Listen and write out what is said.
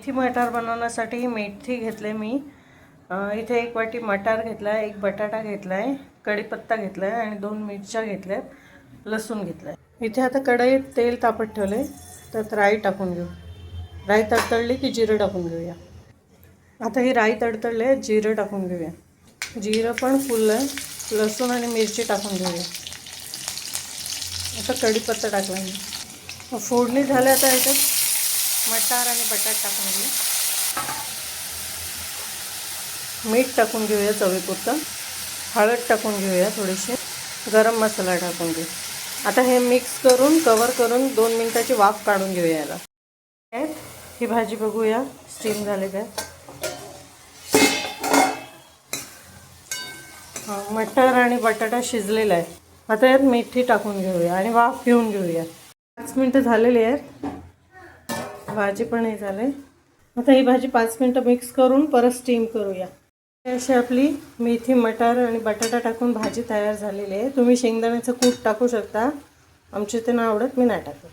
मेथी मटार बनवण्यासाठी मेथी घेतले मी। इथे 1 वाटी मटार घेतला आहे, 1 बटाटा घेतला आहे, कढीपत्ता घेतला आहे आणि 2 मिरच्या घेतल्या, लसूण घेतला आहे। इथे आता कढईत तेल तापत ठेवले, त्यात राई टाकून घेऊ। राई तडतडली की जिरं टाकून घेऊया। आता ही राई तडतडले, जिरं टाकून घेऊया। जिरं पण फुललं, लसूण आणि मिरची टाकून घेऊया। आता कढीपत्ता टाकला मी। फोडणी झाल्या, आता याच्यात मटार आणि बटाटा टाकून घेऊ। मीठ टाकून घेऊया चवीपुरतं, हळद टाकून घेऊया, थोडीशी गरम मसाला टाकून घेऊ। आता हे मिक्स करून कवर करून 2 मिनिटाची वाफ काढून घेऊया याला। ही भाजी बघूया स्टीम झाली काय। मटार आणि बटाटा शिजलेला आहे। आता यात मेथी टाकून घेऊया आणि वाफ घेऊन घेऊया। 5 मिनिटं झालेली आहेत, भाजी पण हे झाले। आता ही भाजी 5 मिनिटं मिक्स करून परत स्टीम करूया। अशी आपली मेथी मटार आणि बटाटा टाकून भाजी तयार झालेली आहे। तुम्ही शेंगदाण्याचं कूट टाकू शकता, आमच्या इथे नाही आवडत, मी नाही टाकत।